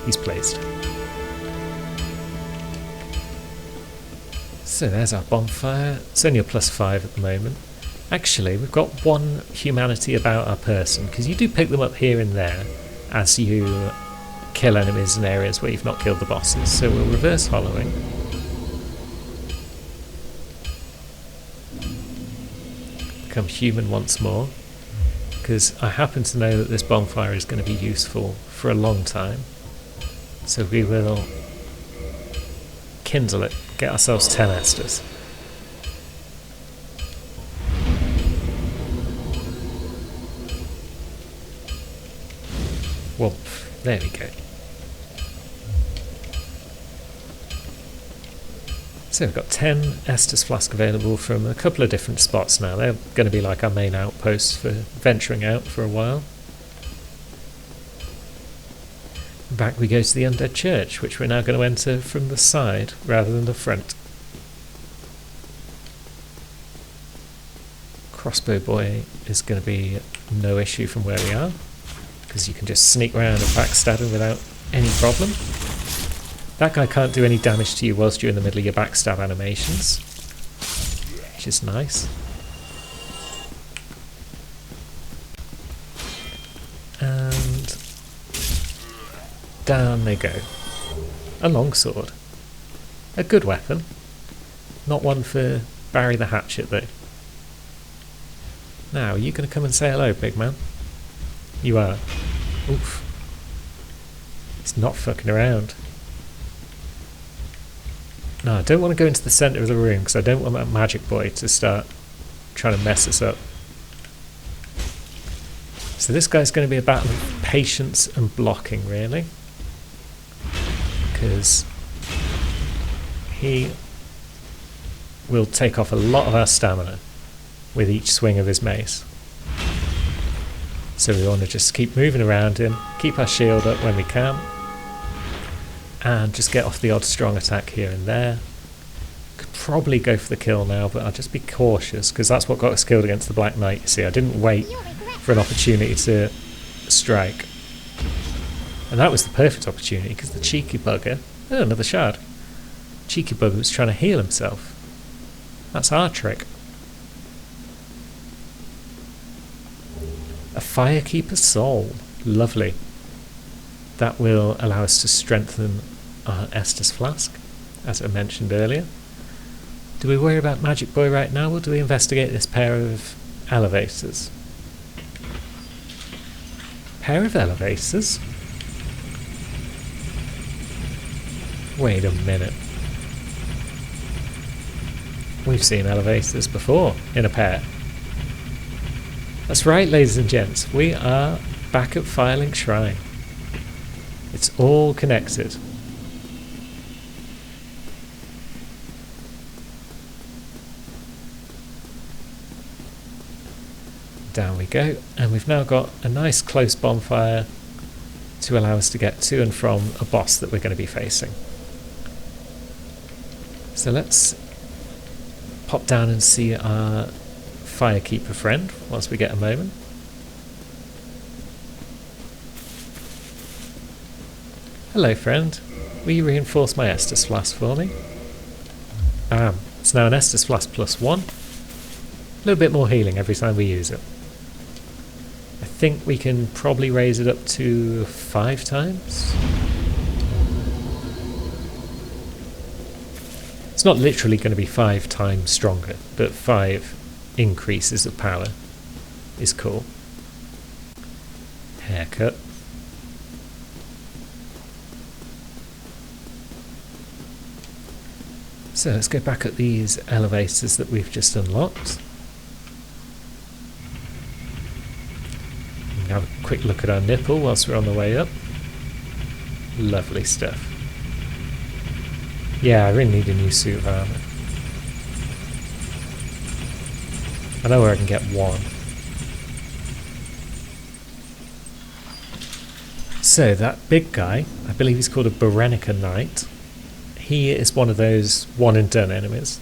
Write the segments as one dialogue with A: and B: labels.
A: he's pleased. So there's our bonfire. It's only a +5 at the moment. Actually, we've got 1 humanity about our person, because you do pick them up here and there as you kill enemies in areas where you've not killed the bosses. So we'll reverse hollowing. Become human once more, because I happen to know that this bonfire is going to be useful for a long time. So we will kindle it, get ourselves 10 Estus. Whoomp. There we go. So we've got 10 Estus flask available from a couple of different spots now. They're going to be like our main outposts for venturing out for a while. Back we go to the Undead Church, which we're now going to enter from the side rather than the front. Crossbow boy is going to be no issue from where we are, because you can just sneak around and backstab him without any problem. That guy can't do any damage to you whilst you're in the middle of your backstab animations, which is nice. And down they go. A longsword. A good weapon. Not one for Barry the Hatchet though. Now, are you going to come and say hello, big man? You are. Oof. He's not fucking around. No, I don't want to go into the centre of the room because I don't want that magic boy to start trying to mess us up. So this guy's going to be a battle of patience and blocking, really. Because he will take off a lot of our stamina with each swing of his mace. So we want to just keep moving around him, keep our shield up when we can, and just get off the odd strong attack here and there. Could probably go for the kill now, but I'll just be cautious, because that's what got us killed against the Black Knight, you see. I didn't wait for an opportunity to strike. And that was the perfect opportunity, because the cheeky bugger... Oh, another shard. Cheeky bugger was trying to heal himself. That's our trick. A Firekeeper Soul. Lovely. That will allow us to strengthen our Estus Flask, as I mentioned earlier. Do we worry about Magic Boy right now, or do we investigate this pair of elevators? Pair of elevators? Wait a minute. We've seen elevators before in a pair. That's right, ladies and gents, we are back at Firelink Shrine. It's all connected. Down we go, and we've now got a nice close bonfire to allow us to get to and from a boss that we're going to be facing. So let's pop down and see our Firekeeper friend once we get a moment. Hello friend, will you reinforce my Estus Flask for me? It's now an Estus Flask +1. A little bit more healing every time we use it. I think we can probably raise it up to 5 times. It's not literally going to be 5 times stronger, but 5 increases of power is cool. Haircut. So let's go back at these elevators that we've just unlocked. Have a quick look at our nipple whilst we're on the way up. Lovely stuff. Yeah, I really need a new suit of armour. I know where I can get one. So that big guy, I believe he's called a Berenica Knight. He is one of those one and done enemies.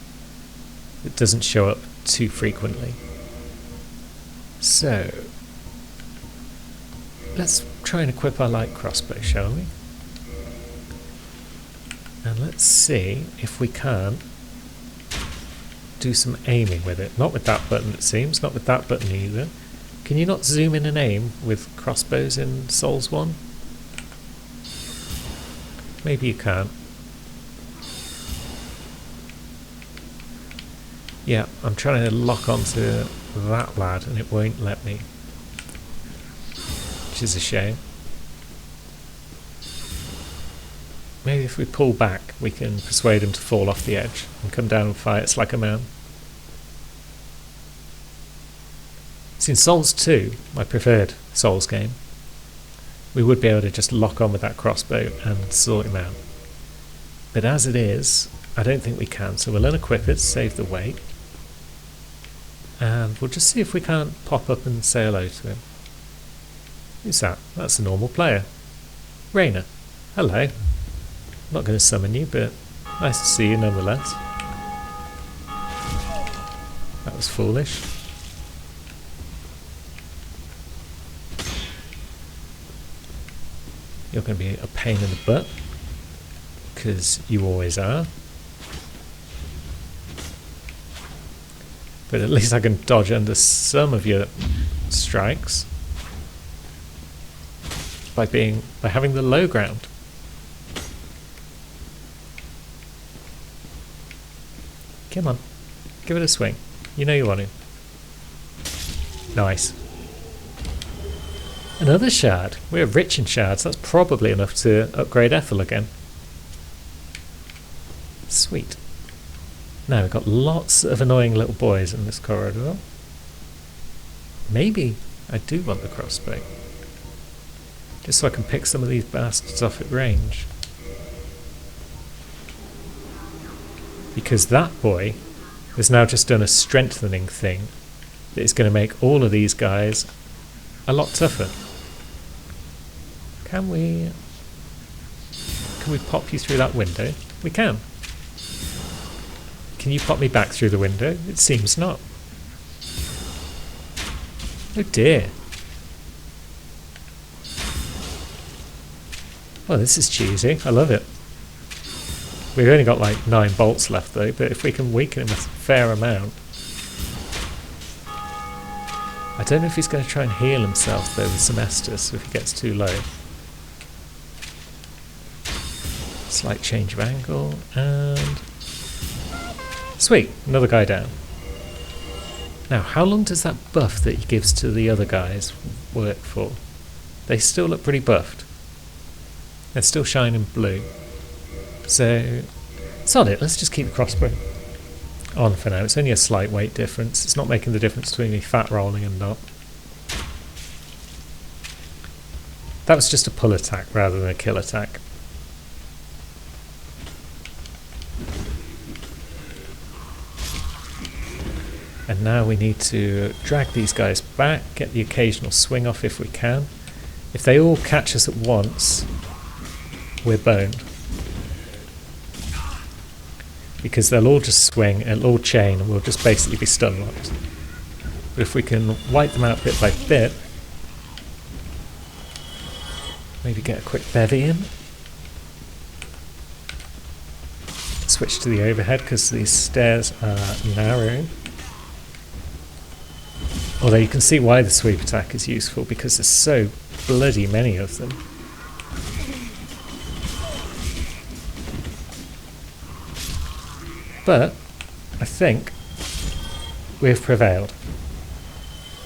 A: It doesn't show up too frequently. So let's try and equip our light crossbow, shall we? And let's see if we can do some aiming with it. Not with that button, it seems. Not with that button either. Can you not zoom in and aim with crossbows in Souls 1? Maybe you can. Yeah, I'm trying to lock onto that lad and it won't let me. Which is a shame. Maybe if we pull back, we can persuade him to fall off the edge and come down and fight us like a man. See, in Souls 2, my preferred Souls game, we would be able to just lock on with that crossbow and sort him out. But as it is, I don't think we can, so we'll unequip it, save the weight, and we'll just see if we can't pop up and say hello to him. Who's that? That's a normal player. Rainer. Hello. Not going to summon you, but nice to see you nonetheless. That was foolish. You're going to be a pain in the butt, because you always are. But at least I can dodge under some of your strikes by having the low ground. Come on, give it a swing. You know you want to. Nice. Another shard. We're rich in shards. That's probably enough to upgrade Ethel again. Sweet. Now we've got lots of annoying little boys in this corridor. Maybe I do want the crossbow. Just so I can pick some of these bastards off at range. Because that boy has now just done a strengthening thing that is going to make all of these guys a lot tougher. Can we pop you through that window? We can. Can you pop me back through the window? It seems not. Oh dear. Well, this is cheesy. I love it. We've only got like 9 bolts left though, but if we can weaken him a fair amount. I don't know if he's going to try and heal himself though with some Estus if he gets too low. Slight change of angle, and... Sweet, another guy down. Now, how long does that buff that he gives to the other guys work for? They still look pretty buffed. They're still shining blue. So, solid. Let's just keep the crossbow on for now. It's only a slight weight difference. It's not making the difference between me fat rolling and not. That was just a pull attack rather than a kill attack. And now we need to drag these guys back, get the occasional swing off if we can. If they all catch us at once, we're boned. Because they'll all just swing, it'll all chain, and we'll just basically be stun locked. But if we can wipe them out bit by bit, maybe get a quick bevy in. Switch to the overhead because these stairs are narrow. Although you can see why the sweep attack is useful, because there's so bloody many of them. But I think we've prevailed.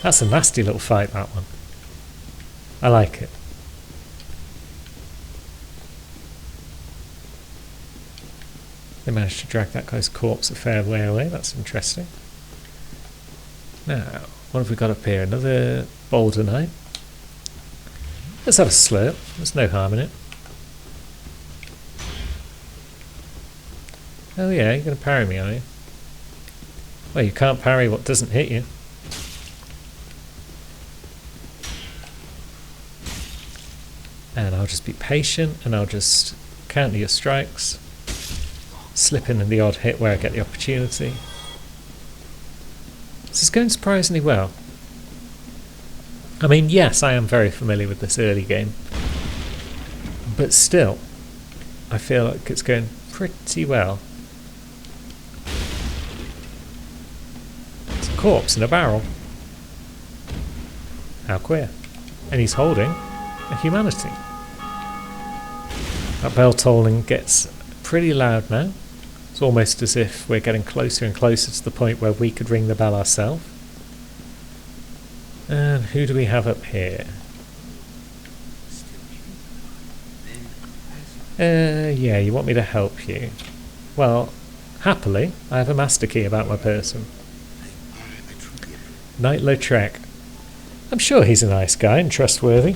A: That's a nasty little fight, that one. I like it. They managed to drag that guy's corpse a fair way away. That's interesting. Now, what have we got up here? Another Boulder Knight. Let's have a slurp. There's no harm in it. Oh yeah, you're going to parry me, are you? Well, you can't parry what doesn't hit you. And I'll just be patient, and I'll just counter your strikes. Slip in the odd hit where I get the opportunity. This is going surprisingly well. I mean, yes, I am very familiar with this early game. But still, I feel like it's going pretty well. It's a corpse in a barrel. How queer. And he's holding a humanity. That bell tolling gets pretty loud now. It's almost as if we're getting closer and closer to the point where we could ring the bell ourselves. And who do we have up here? Yeah, you want me to help you? Well, happily, I have a master key about my person. Knight Lautrec. I'm sure he's a nice guy and trustworthy.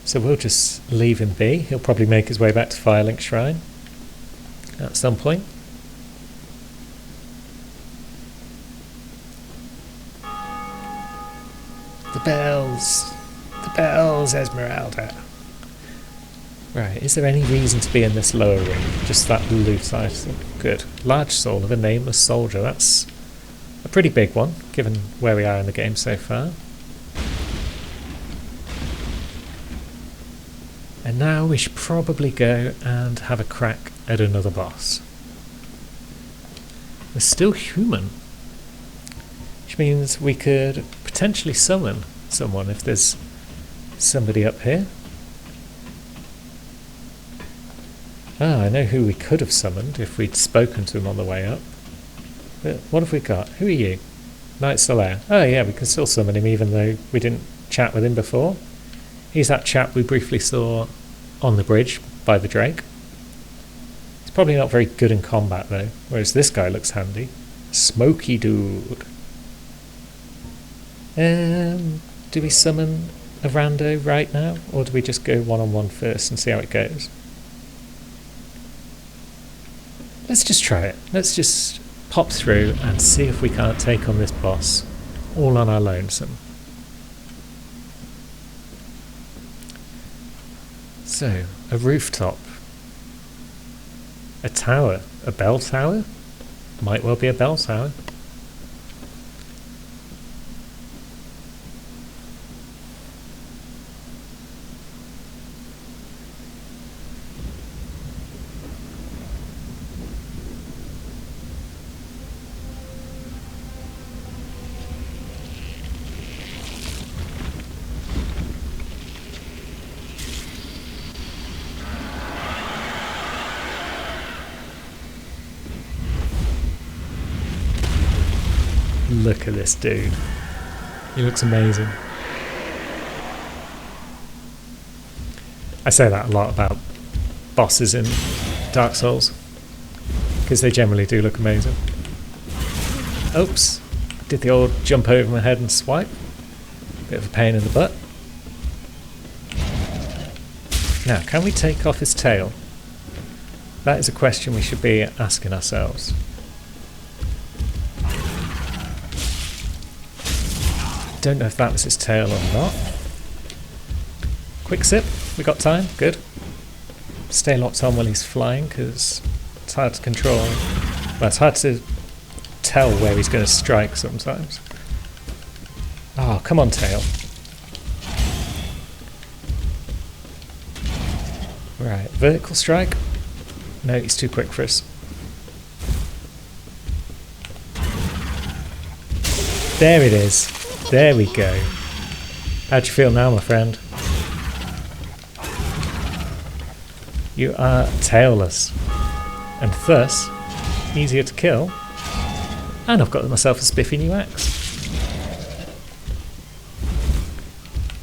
A: So we'll just leave him be. He'll probably make his way back to Firelink Shrine at some point. The bells! The bells, Esmeralda! Right, is there any reason to be in this lower room? Just that loot item. Good. Large soul of a nameless soldier. That's a pretty big one, given where we are in the game so far. And now we should probably go and have a crack at another boss. We're still human, which means we could potentially summon someone if there's somebody up here. Ah, I know who we could have summoned if we'd spoken to him on the way up. But what have we got? Who are you? Knight Solaire. Oh yeah, we can still summon him even though we didn't chat with him before. He's that chap we briefly saw on the bridge by the Drake. He's probably not very good in combat though, whereas this guy looks handy. Smoky dude. Do we summon a rando right now, or do we just go one-on-one first and see how it goes? Let's just try it. Let's just pop through and see if we can't take on this boss all on our lonesome. So, a rooftop. A tower. A bell tower? Might well be a bell tower. Look at this dude. He looks amazing. I say that a lot about bosses in Dark Souls, because they generally do look amazing. Oops. Did the old jump over my head and swipe. Bit of a pain in the butt. Now, can we take off his tail? That is a question we should be asking ourselves. Don't know if that was his tail or not. Quick sip, we got time, good. Stay locked on while he's flying because it's hard to control. Well, it's hard to tell where he's going to strike sometimes. Oh, come on, tail. Right, vertical strike. No, he's too quick for us. There it is. There we go. How'd you feel now, my friend? You are tailless, and thus easier to kill. And I've got myself a spiffy new axe.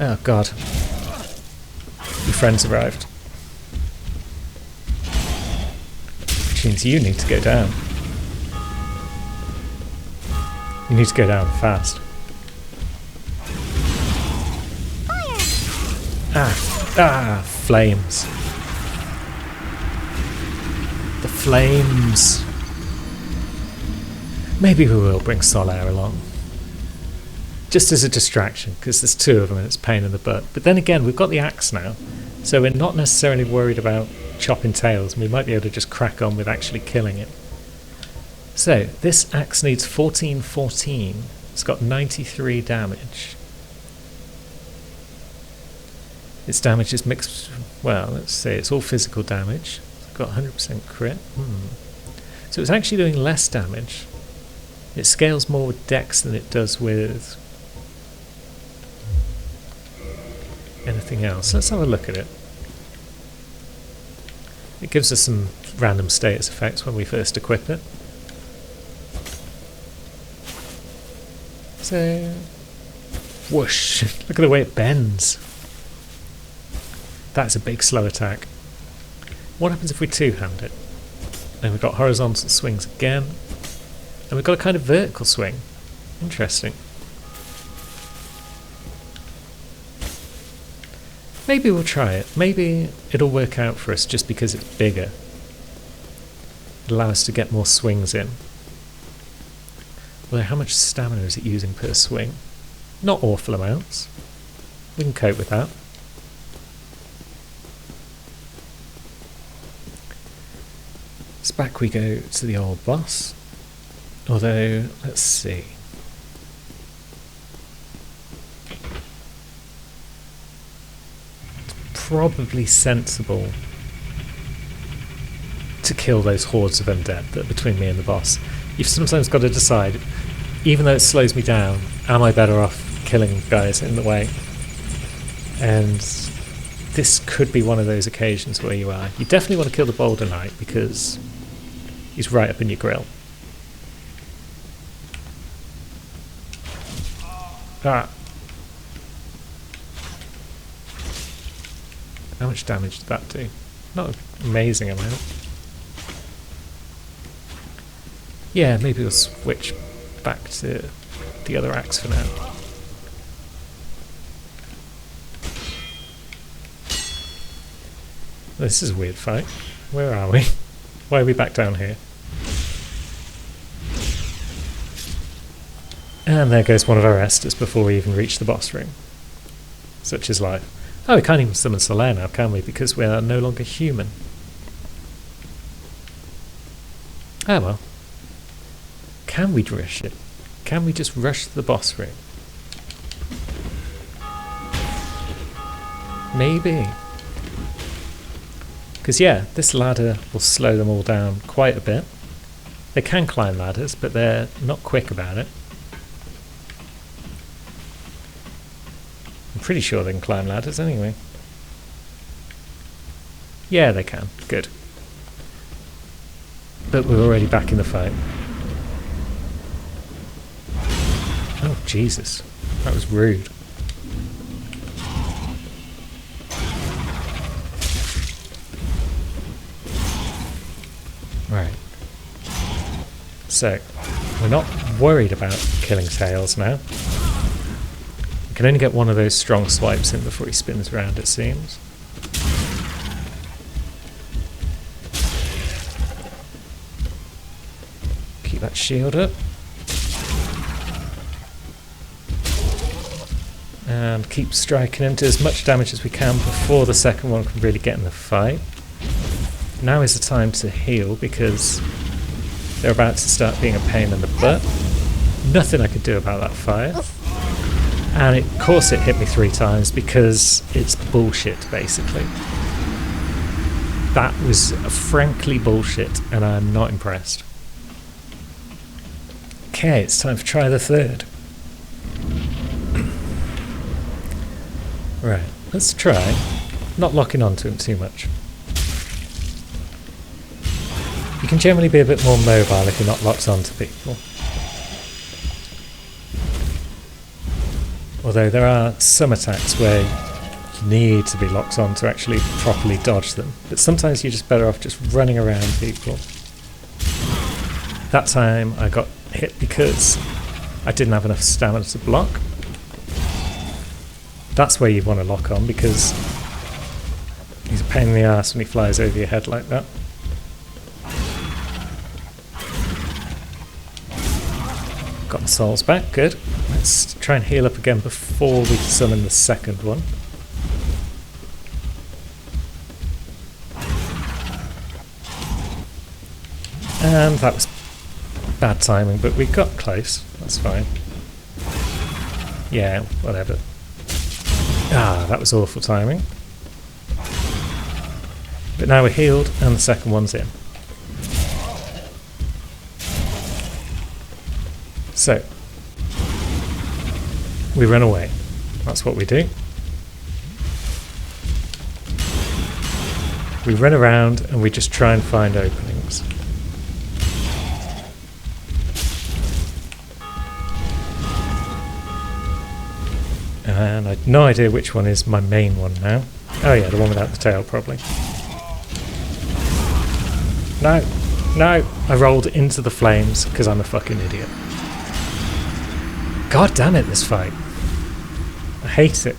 A: Oh god. Your friend's arrived. Which means you need to go down. You need to go down fast. Flames. The flames. Maybe we will bring Solaire along. Just as a distraction, because there's two of them and it's a pain in the butt. But then again, we've got the axe now, so we're not necessarily worried about chopping tails. We might be able to just crack on with actually killing it. So, this axe needs 1414. It's got 93 damage. Its damage is mixed. Well, let's see. It's all physical damage. It's got 100% crit. So it's actually doing less damage. It scales more with Dex than it does with anything else. Let's have a look at it. It gives us some random status effects when we first equip it. So, whoosh! Look at the way it bends. That's a big slow attack. What happens if we two-hand it? And we've got horizontal swings again. And we've got a kind of vertical swing. Interesting. Maybe we'll try it. Maybe it'll work out for us just because it's bigger. It'll allow us to get more swings in. Although how much stamina is it using per swing? Not awful amounts. We can cope with that. So back we go to the old boss. Although, let's see. It's probably sensible to kill those hordes of undead that are between me and the boss. You've sometimes got to decide, even though it slows me down, am I better off killing guys in the way? And this could be one of those occasions where you are. You definitely want to kill the Boulder Knight because he's right up in your grill. Ah. How much damage did that do? Not an amazing amount. Yeah, maybe we'll switch back to the other axe for now. This is a weird fight. Where are we? Why are we back down here? And there goes one of our Estus before we even reach the boss room. Such is life. Oh, we can't even summon Solaire now, can we? Because we are no longer human. Ah well. Can we rush it? Can we just rush the boss room? Maybe. Because yeah, this ladder will slow them all down quite a bit. They can climb ladders, but they're not quick about it. I'm pretty sure they can climb ladders anyway. Yeah, they can. Good. But we're already back in the fight. Oh, Jesus. That was rude. Right. So, we're not worried about killing Tails now. We can only get one of those strong swipes in before he spins around, it seems. Keep that shield up. And keep striking into as much damage as we can before the second one can really get in the fight. Now is the time to heal because they're about to start being a pain in the butt. Nothing I could do about that fire. And of course it hit me 3 times because it's bullshit, basically. That was frankly bullshit and I'm not impressed. Okay, it's time for try the third. Right, let's try not locking onto him too much. You can generally be a bit more mobile if you're not locked onto people. Although there are some attacks where you need to be locked on to actually properly dodge them. But sometimes you're just better off just running around people. That time I got hit because I didn't have enough stamina to block. That's where you want to lock on because he's a pain in the ass when he flies over your head like that. Got the souls back, good. Let's try and heal up again before we summon the second one. And that was bad timing, but we got close. That's fine. Yeah, whatever. Ah, that was awful timing. But now we're healed and the second one's in. So, we run away. That's what we do. We run around and we just try and find openings. And I have no idea which one is my main one now. Oh yeah, the one without the tail probably. No! No! I rolled into the flames because I'm a fucking idiot. God damn it, this fight. I hate it.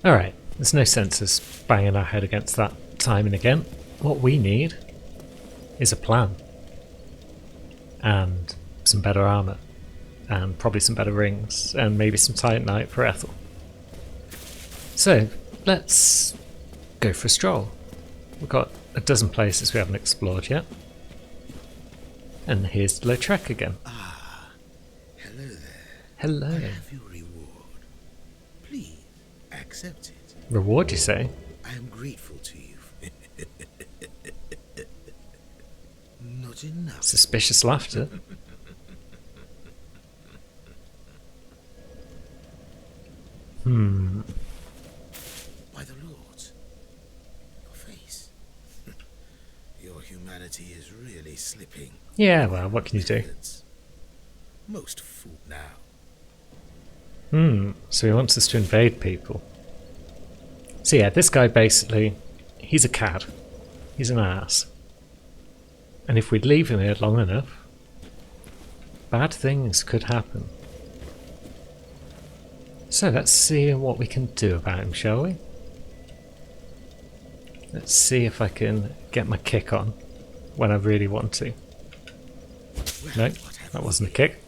A: Alright, there's no sense us banging our head against that time and again. What we need is a plan. And some better armour. And probably some better rings. And maybe some Titanite for Ethel. So, let's go for a stroll. We've got a dozen places we haven't explored yet. And here's Lautrec again.
B: Ah, hello there.
A: Hello.
B: I have your reward. Please, accept it.
A: Reward, you say?
B: I am grateful to you. Not enough.
A: Suspicious laughter.
B: By the Lord, your face. Your humanity is really slipping.
A: Yeah, well, what can you do?
B: Most fool now.
A: So he wants us to invade people. So yeah, this guy basically, he's a cad. He's an ass. And if we'd leave him here long enough, bad things could happen. So let's see what we can do about him, shall we? Let's see if I can get my kick on when I really want to. No, that wasn't a kick.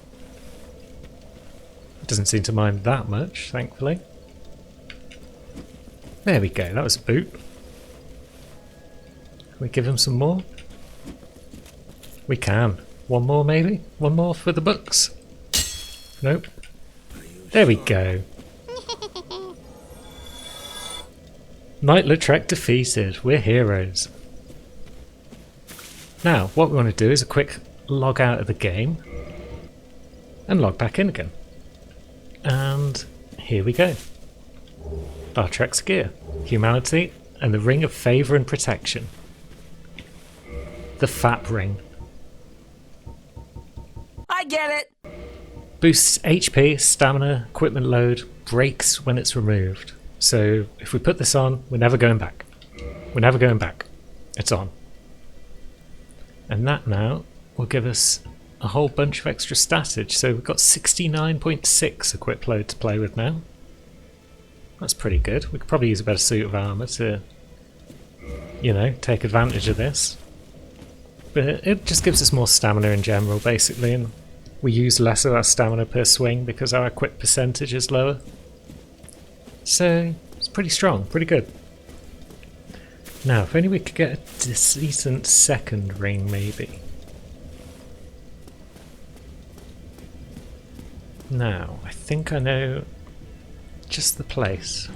A: Doesn't seem to mind that much, thankfully. There we go, that was a boot. Can we give him some more? We can. One more maybe? One more for the books? Nope. There we go. Knight Lautrec defeated. We're heroes. Now, what we want to do is a quick log out of the game and log back in again. And here we go. Lautrec's gear, humanity, and the Ring of Favour and Protection. The FAP ring.
C: I get it!
A: Boosts HP, stamina, equipment load, breaks when it's removed. So if we put this on, we're never going back. We're never going back. It's on. And that now will give us a whole bunch of extra statage. So we've got 69.6 equip load to play with now. That's pretty good. We could probably use a better suit of armour to, you know, take advantage of this. But it just gives us more stamina in general, basically, and we use less of our stamina per swing because our equip percentage is lower. So it's pretty strong, pretty good. Now, if only we could get a decent second ring, maybe. Now, I think I know just the place.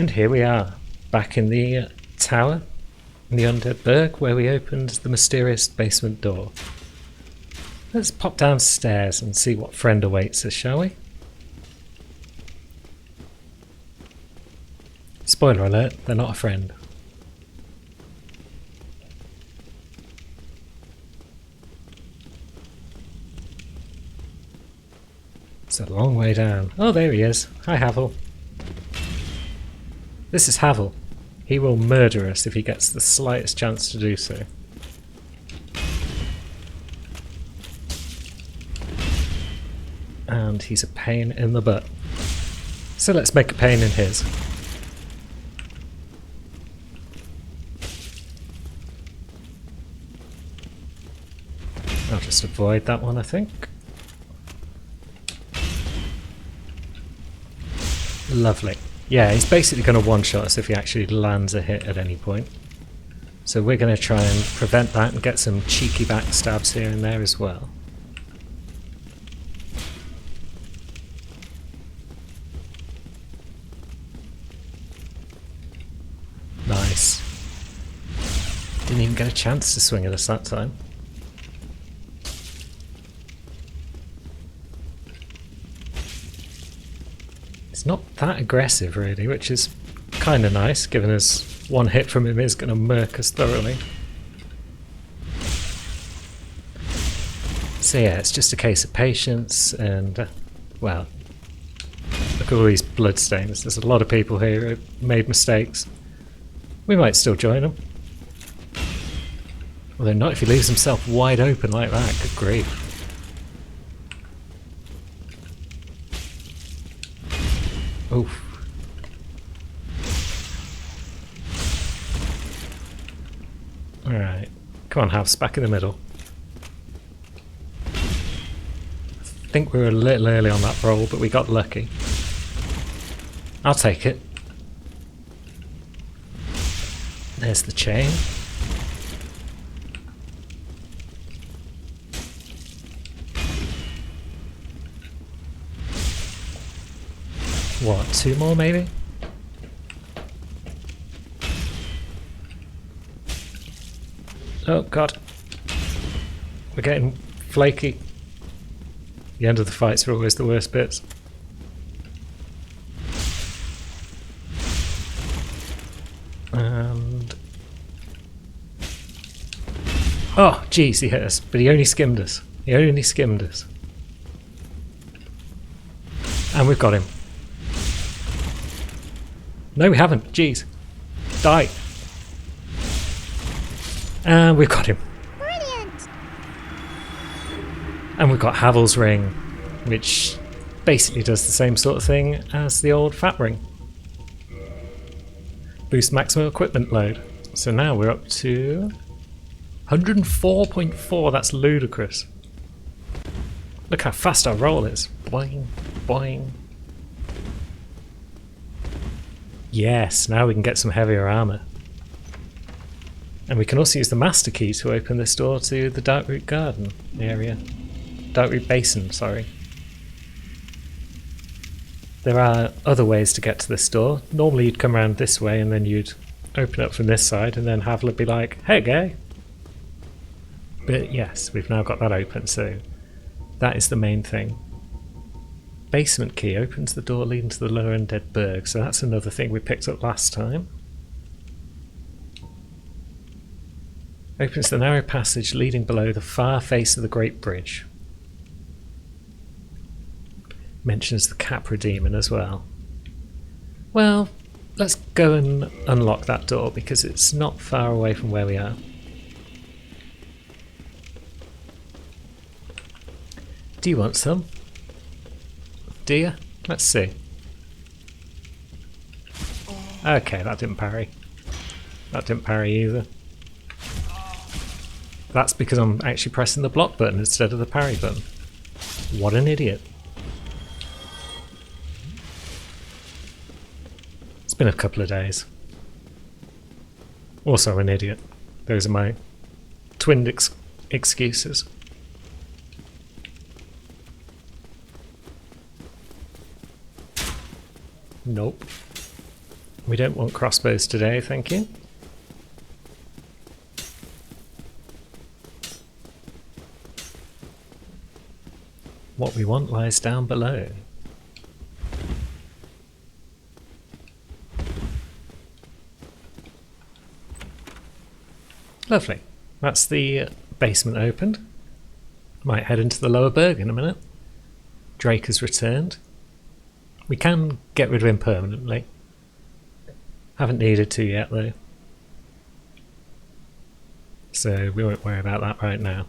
A: And here we are, back in the tower, in the Undead Burg, where we opened the mysterious basement door. Let's pop downstairs and see what friend awaits us, shall we? Spoiler alert, they're not a friend. It's a long way down. Oh, there he is. Hi, Havel. This is Havel. He will murder us if he gets the slightest chance to do so. And he's a pain in the butt. So let's make a pain in his. I'll just avoid that one, I think. Lovely. Yeah, he's basically going to one-shot us if he actually lands a hit at any point. So we're going to try and prevent that and get some cheeky backstabs here and there as well. Nice. Didn't even get a chance to swing at us that time. It's not that aggressive really, which is kind of nice, given as one hit from him is going to murk us thoroughly. So yeah, it's just a case of patience and, well, look at all these bloodstains. There's a lot of people here who have made mistakes. We might still join them. Although not if he leaves himself wide open like that, good grief. Oof. Alright. Come on, Havs, back in the middle. I think we were a little early on that roll, but we got lucky. I'll take it. There's the chain. What, 2 more maybe? Oh god. We're getting flaky. The end of the fights are always the worst bits. And... oh, jeez, he hit us, but he only skimmed us. He only skimmed us. And we've got him. No, we haven't. Jeez. Die. And we've got him.
C: Brilliant.
A: And we've got Havel's ring, which basically does the same sort of thing as the old Fat ring. Boost maximum equipment load. So now we're up to 104.4. That's ludicrous. Look how fast our roll is. Boing, boing. Yes, now we can get some heavier armor. And we can also use the master key to open this door to the Darkroot Garden area. Darkroot Basin, sorry. There are other ways to get to this door. Normally you'd come around this way and then you'd open up from this side and then Havel would be like, hey gay. But yes, we've now got that open, so that is the main thing. Basement key opens the door leading to the lower Undead Burg, so that's another thing we picked up last time. Opens the narrow passage leading below the far face of the Great Bridge. Mentions the Capra Demon as well. Well, let's go and unlock that door because it's not far away from where we are. Do you want some? Do you? Let's see. Okay, that didn't parry. That didn't parry either. That's because I'm actually pressing the block button instead of the parry button. What an idiot. It's been a couple of days. Also an idiot. Those are my twin excuses. Nope. We don't want crossbows today, thank you. What we want lies down below. Lovely. That's the basement opened. Might head into the lower berg in a minute. Drake has returned. We can get rid of him permanently. Haven't needed to yet though. So we won't worry about that right now.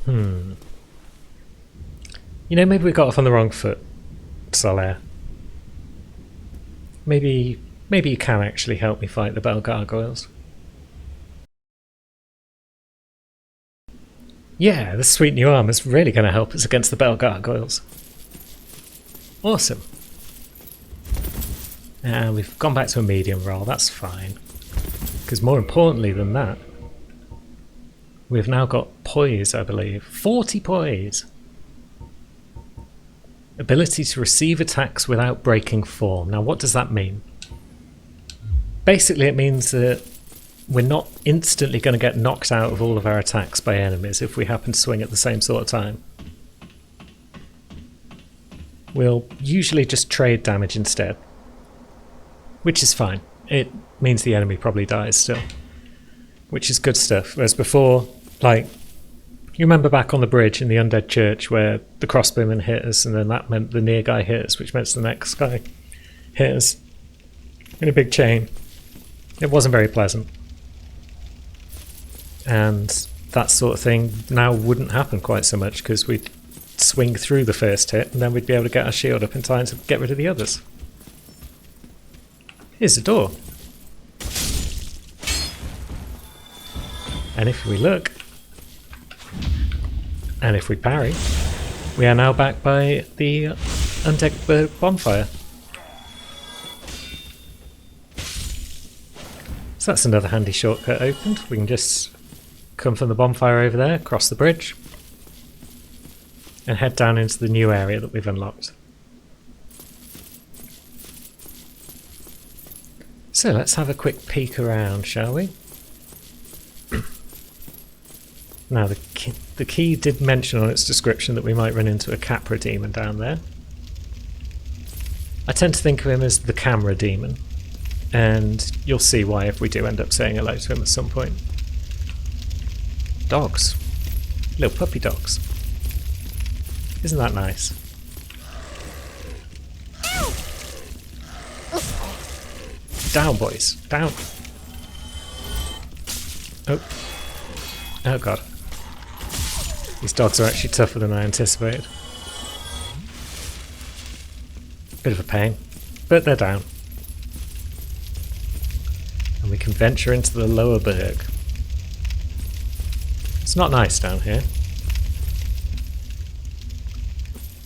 A: You know, maybe we got off on the wrong foot, Solaire. Maybe you can actually help me fight the Bell Gargoyles. Yeah, this sweet new armor's really going to help us against the Bell Gargoyles. Awesome. And we've gone back to a medium roll, that's fine. Because more importantly than that, we've now got poise, I believe. 40 poise! Ability to receive attacks without breaking form. Now what does that mean? Basically it means that we're not instantly going to get knocked out of all of our attacks by enemies if we happen to swing at the same sort of time. We'll usually just trade damage instead. Which is fine. It means the enemy probably dies still. Which is good stuff. Whereas before, like, you remember back on the bridge in the Undead Church where the crossbowman hit us and then that meant the near guy hit us, which meant the next guy hit us in a big chain. It wasn't very pleasant. And that sort of thing now wouldn't happen quite so much because we'd swing through the first hit and then we'd be able to get our shield up in time to get rid of the others. Here's the door. And if we look, and if we parry, we are now back by the Undead bonfire. So that's another handy shortcut opened. We can just come from the bonfire over there, cross the bridge, and head down into the new area that we've unlocked. So let's have a quick peek around, shall we? Now the key did mention on its description that we might run into a Capra demon down there. I tend to think of him as the camera demon, and you'll see why if we do end up saying hello to him at some point. Dogs. Little puppy dogs. Isn't that nice? Down, boys. Down. Oh. Oh god. These dogs are actually tougher than I anticipated. Bit of a pain. But they're down. And we can venture into the lower berg. It's not nice down here.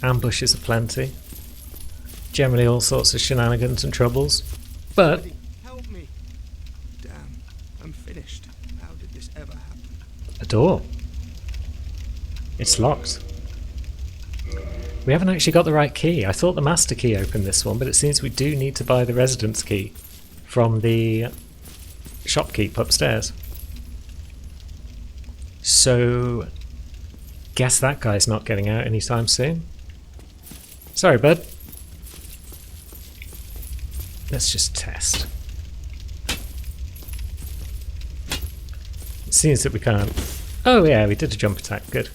A: Ambushes aplenty. Generally all sorts of shenanigans and troubles. But
B: help me. Damn, I'm finished. How did this ever happen?
A: a door. It's locked. We haven't actually got the right key. I thought the master key opened this one, but it seems we do need to buy the residence key from the shopkeep upstairs. So, guess that guy's not getting out anytime soon. Sorry, bud. Let's just test. It seems that we can't. Oh yeah, we did a jump attack. Good.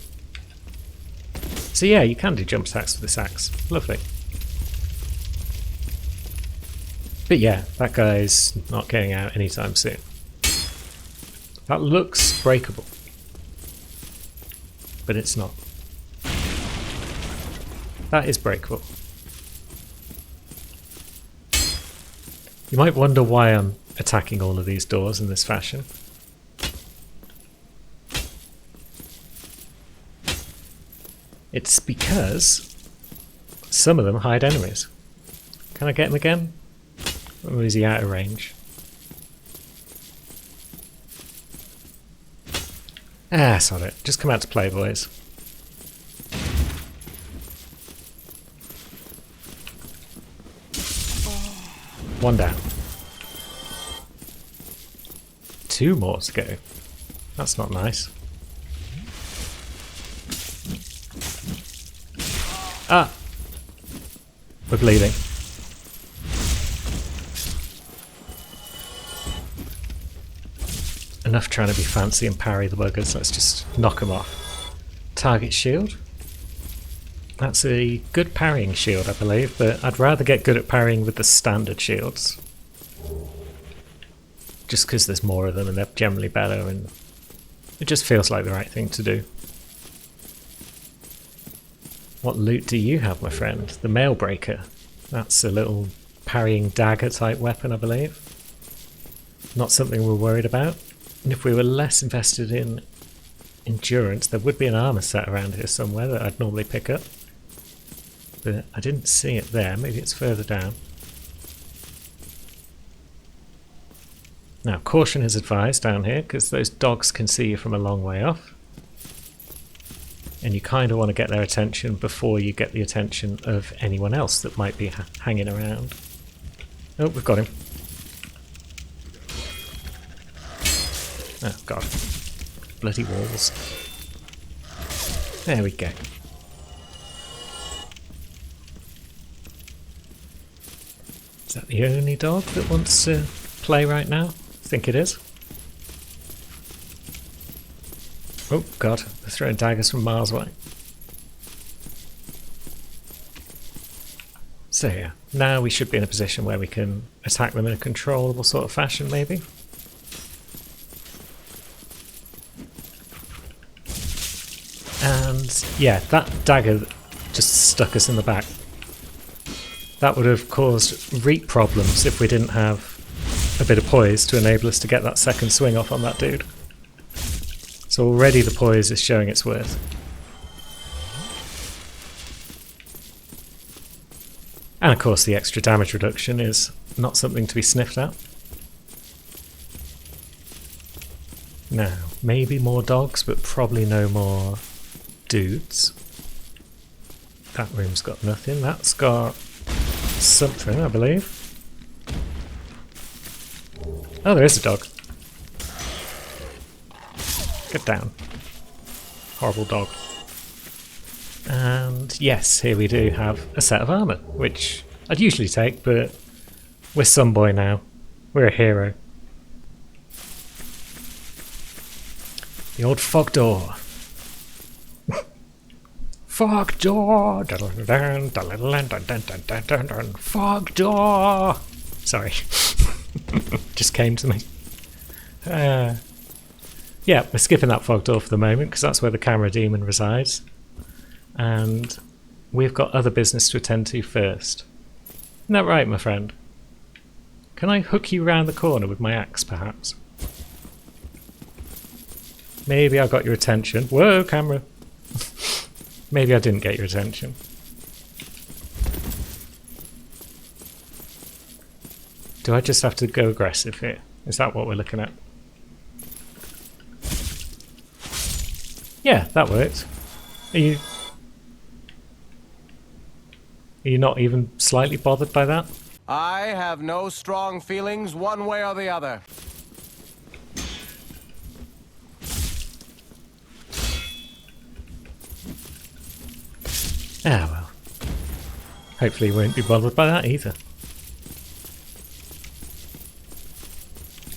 A: So yeah, you can do jump attacks with this axe. Lovely. But yeah, that guy's not getting out anytime soon. That looks breakable. But it's not. That is breakable. You might wonder why I'm attacking all of these doors in this fashion. It's because some of them hide enemies. Can I get him again? Or is he out of range? Ah, sod it. Just come out to play, boys. One down. 2 more to go. That's not nice. Ah! We're bleeding. Enough trying to be fancy and parry the buggers. Let's just knock them off. Target shield. That's a good parrying shield, I believe, but I'd rather get good at parrying with the standard shields. Just because there's more of them and they're generally better, and it just feels like the right thing to do. What loot do you have, my friend? The Mailbreaker. That's a little parrying dagger type weapon, I believe. Not something we're worried about. And if we were less invested in endurance, there would be an armor set around here somewhere that I'd normally pick up. But I didn't see it there. Maybe it's further down. Now, caution is advised down here, because those dogs can see you from a long way off. And you kind of want to get their attention before you get the attention of anyone else that might be hanging around. Oh, we've got him. Oh, God. Bloody walls. There we go. Is that the only dog that wants to play right now? I think it is. Oh God, they're throwing daggers from miles away. So yeah, now we should be in a position where we can attack them in a controllable sort of fashion, maybe. And yeah, that dagger just stuck us in the back. That would have caused reap problems if we didn't have a bit of poise to enable us to get that second swing off on that dude. So already the poise is showing its worth. And of course the extra damage reduction is not something to be sniffed at. Now, maybe more dogs, but probably no more dudes. That room's got nothing. That's got something, I believe. Oh, there is a dog. Get down. Horrible dog. And yes, here we do have a set of armour, which I'd usually take, but we're some boy now. We're a hero. The old fog door. Fog door! Fog door! Sorry. Just came to me. Yeah, we're skipping that fog door for the moment because that's where the camera demon resides. And we've got other business to attend to first. Isn't that right, my friend? Can I hook you round the corner with my axe, perhaps? Maybe I got your attention. Whoa, camera! Maybe I didn't get your attention. Do I just have to go aggressive here? Is that what we're looking at? Yeah, that worked. Are you not even slightly bothered by that?
C: I have no strong feelings one way or the other.
A: Ah, well. Hopefully you won't be bothered by that either.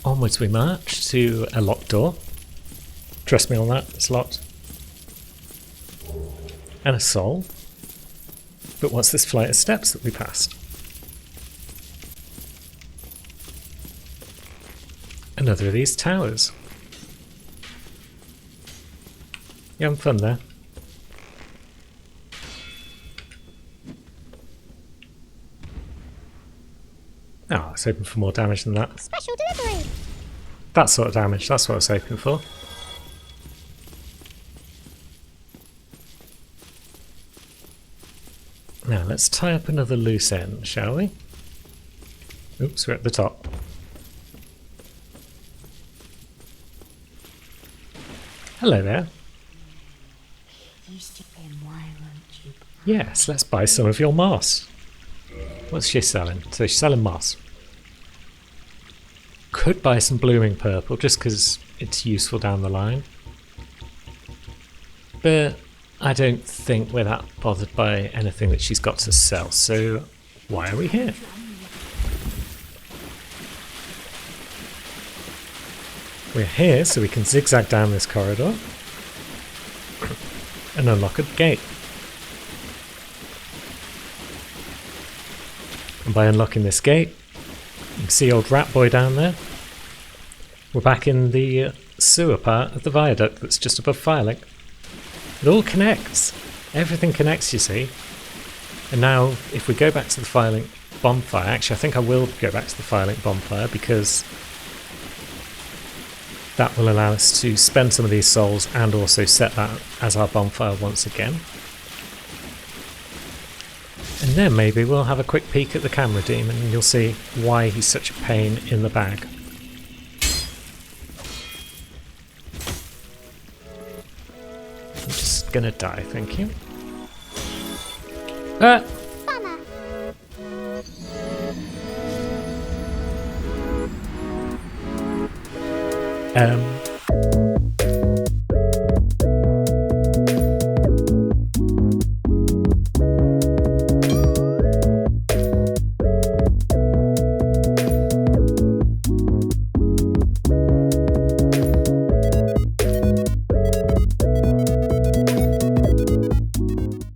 A: Onwards we march to a locked door. Trust me on that, it's locked. And a soul. But what's this flight of steps that we passed? Another of these towers. You having fun there? Oh, I was hoping for more damage than that.
D: Special delivery!
A: That sort of damage, that's what I was hoping for. Now, let's tie up another loose end, shall we? Oops, we're at the top. Hello there.
D: Used to be my lunch.
A: Yes, let's buy some of your moss. What's she selling? So she's selling moss. could buy some blooming purple just because it's useful down the line. But I don't think we're that bothered by anything that she's got to sell, so why are we here? We're here so we can zigzag down this corridor and unlock a gate. And by unlocking this gate, you can see old Rat Boy down there. We're back in the sewer part of the viaduct that's just above Firelink. It all connects. Everything connects, you see. And now, if we go back to the Firelink bonfire, actually I think I will go back to the Firelink bonfire because that will allow us to spend some of these souls and also set that as our bonfire once again. And then maybe we'll have a quick peek at the camera demon and you'll see why he's such a pain in the bag. I'm just gonna die, thank you. Ah!